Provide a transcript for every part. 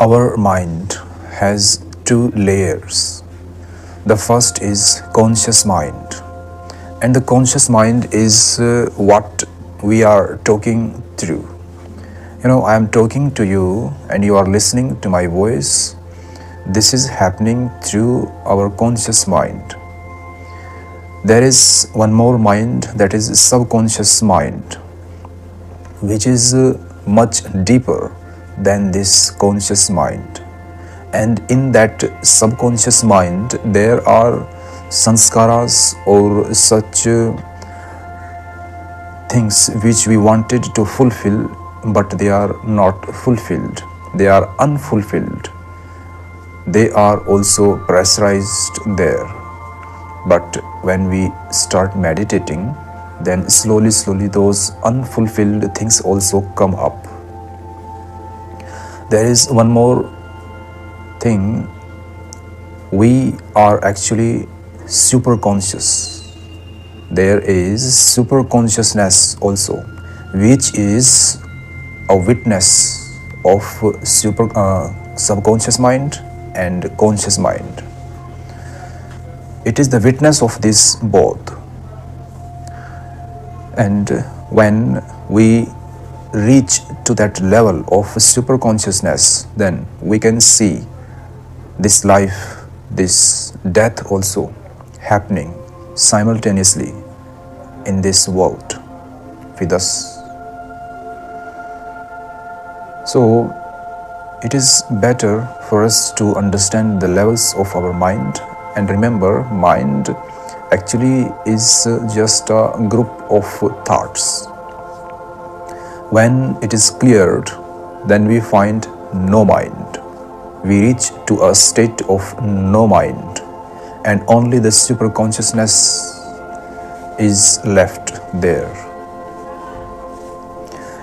Our mind has two layers. The first is conscious mind, and the conscious mind is what we are talking through. I am talking to you and you are listening to my voice. This is happening through our conscious mind. There is one more mind, that is subconscious mind, which is much deeper than this conscious mind. And in that subconscious mind, there are sanskaras or such things which we wanted to fulfill, but they are not fulfilled. They are unfulfilled. They are also pressurized there. But when we start meditating, then slowly those unfulfilled things also come up. There is one more thing. We are actually super conscious. There is super consciousness also, which is a witness of subconscious mind and conscious mind. It is the witness of this both. And when we reach to that level of super consciousness, then we can see this life, this death also happening simultaneously in this world with us. So it is better for us to understand the levels of our mind. And remember, mind actually is just a group of thoughts. When it is cleared, then we find no mind. We reach to a state of no mind, and only the super consciousness is left there.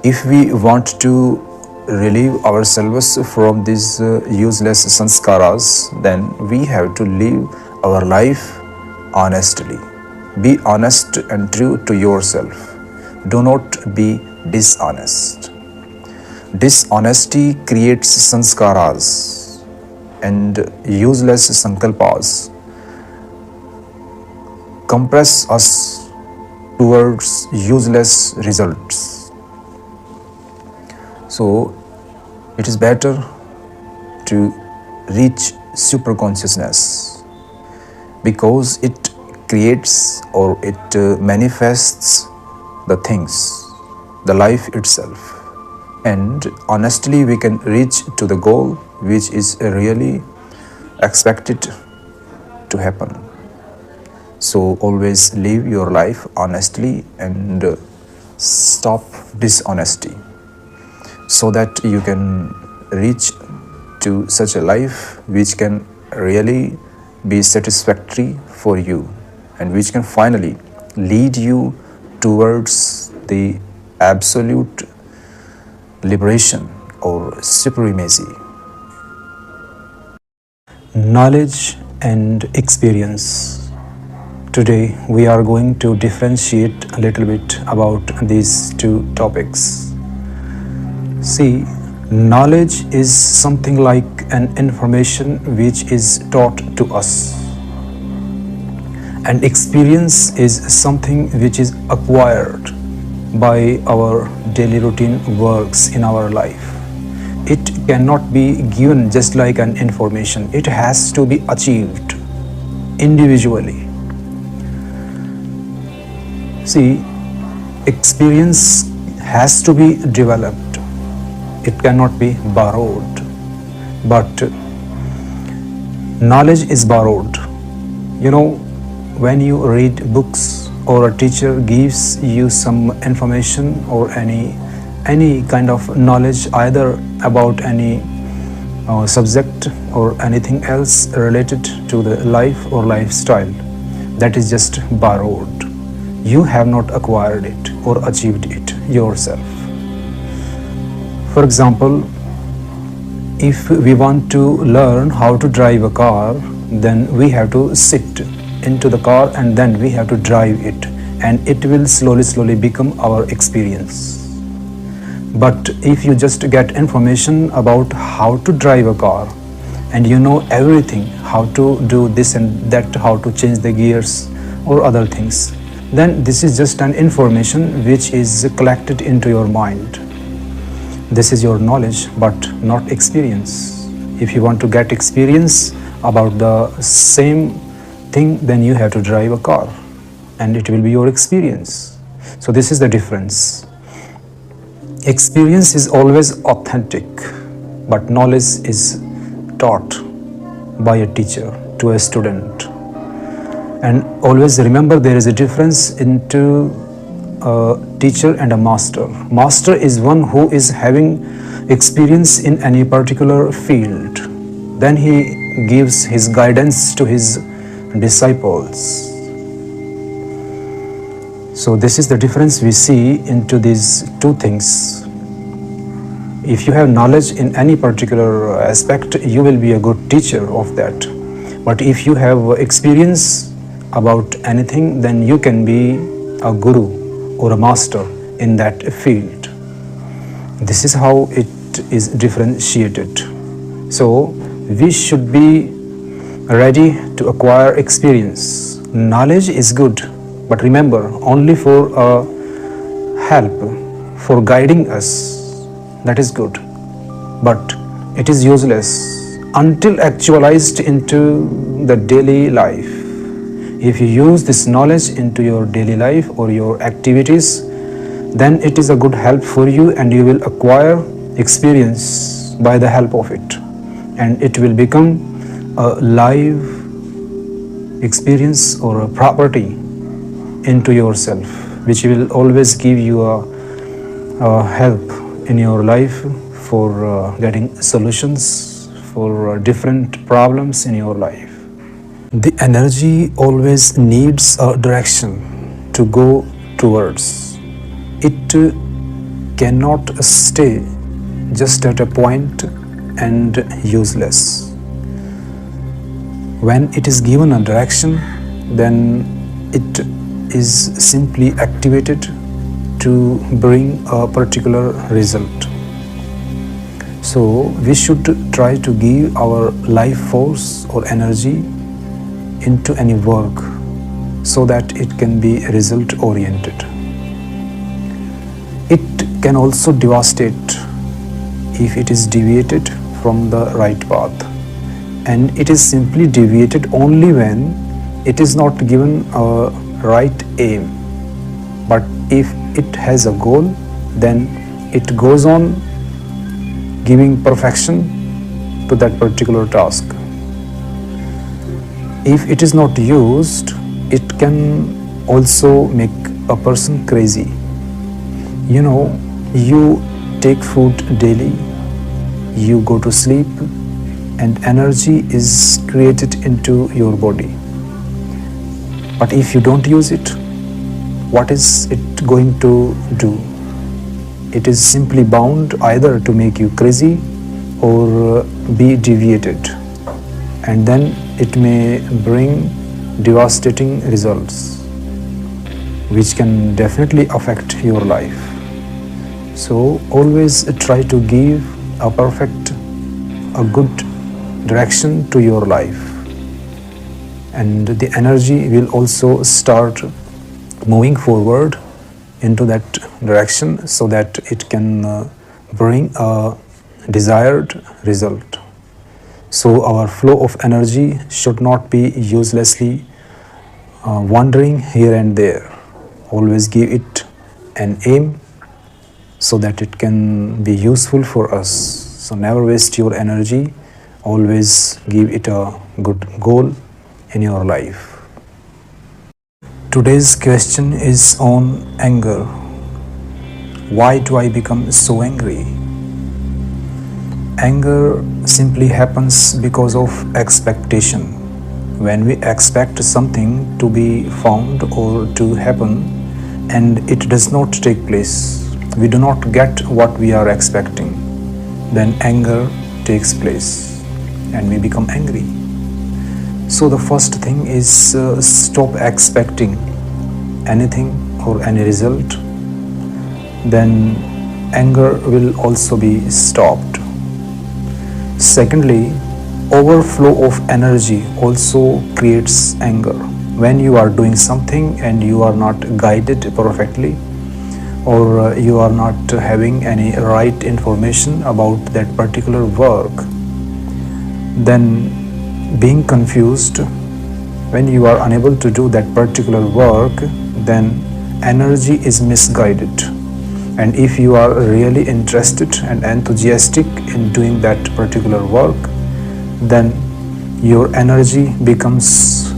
If we want to relieve ourselves from these useless sanskaras, then we have to live our life honestly. Be honest and true to yourself. Do not be dishonest. Dishonesty creates sanskaras and useless sankalpas, compress us towards useless results. So it is better to reach super consciousness, because it creates or it manifests the things, the life itself. And honestly we can reach to the goal which is really expected to happen. So always live your life honestly and stop dishonesty, so that you can reach to such a life which can really be satisfactory for you, and which can finally lead you towards the absolute liberation or supremacy. Knowledge and experience. Today we are going to differentiate a little bit about these two topics. See, knowledge is something like an information which is taught to us, and experience is something which is acquired by our daily routine works in our life. It cannot be given just like an information. It has to be achieved individually. See, experience has to be developed. It cannot be borrowed. But knowledge is borrowed. When you read books or a teacher gives you some information or any kind of knowledge, either about any subject or anything else related to the life or lifestyle, that is just borrowed. You have not acquired it or achieved it yourself. For example, if we want to learn how to drive a car, then we have to sit into the car and then we have to drive it, and it will slowly become our experience. But if you just get information about how to drive a car and you know everything, how to do this and that, how to change the gears or other things, then this is just an information which is collected into your mind. This is your knowledge, but not experience. If you want to get experience about the same thing, then you have to drive a car and it will be your experience. So this is the difference. Experience is always authentic, but knowledge is taught by a teacher to a student. And always remember, there is a difference into a teacher and a master. Master is one who is having experience in any particular field. Then he gives his guidance to his disciples. So this is the difference we see into these two things. If you have knowledge in any particular aspect, you will be a good teacher of that. But if you have experience about anything, then you can be a guru or a master in that field. This is how it is differentiated. So we should be ready to acquire experience. Knowledge is good, but remember, only for help, for guiding us, that is good. But it is useless until actualized into the daily life. If you use this knowledge into your daily life or your activities, then it is a good help for you and you will acquire experience by the help of it. And it will become a live experience or a property into yourself, which will always give you a help in your life for getting solutions for different problems in your life. The energy always needs a direction to go towards. It cannot stay just at a point and useless. When it is given a direction, then it is simply activated to bring a particular result. So we should try to give our life force or energy into any work so that it can be result oriented. It can also devastate if it is deviated from the right path, and it is simply deviated only when it is not given a right aim. But if it has a goal, then it goes on giving perfection to that particular task. If it is not used, it can also make a person crazy. You know, you take food daily, you go to sleep, and energy is created into your body. But if you don't use it, what is it going to do? It is simply bound either to make you crazy or be deviated, and then it may bring devastating results which can definitely affect your life. So always try to give a good direction to your life, and the energy will also start moving forward into that direction so that it can bring a desired result. So our flow of energy should not be uselessly wandering here and there. Always give it an aim so that it can be useful for us. So never waste your energy. Always give it a good goal in your life. Today's question is on anger. Why do I become so angry? Anger simply happens because of expectation. When we expect something to be found or to happen and it does not take place, we do not get what we are expecting, then anger takes place and we become angry. So the first thing is stop expecting anything or any result. Then anger will also be stopped. Secondly, overflow of energy also creates anger. When you are doing something and you are not guided perfectly, or you are not having any right information about that particular work, then being confused, when you are unable to do that particular work, then energy is misguided. And if you are really interested and enthusiastic in doing that particular work, then your energy becomes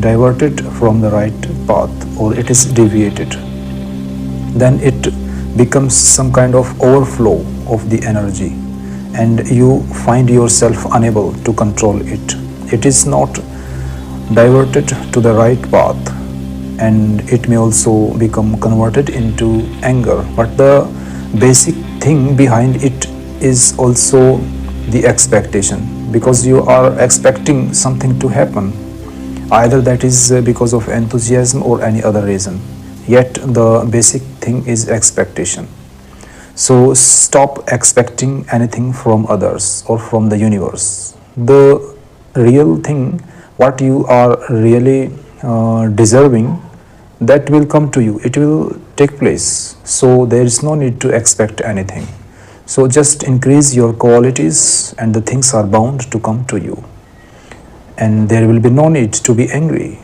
diverted from the right path, or it is deviated. Then it becomes some kind of overflow of the energy, and you find yourself unable to control it. It is not diverted to the right path, and it may also become converted into anger. But the basic thing behind it is also the expectation, because you are expecting something to happen, either that is because of enthusiasm or any other reason. Yet the basic thing is expectation. So stop expecting anything from others or from the universe. The real thing, what you are really deserving, that will come to you. It will take place. So there is no need to expect anything. So just increase your qualities and the things are bound to come to you. And there will be no need to be angry.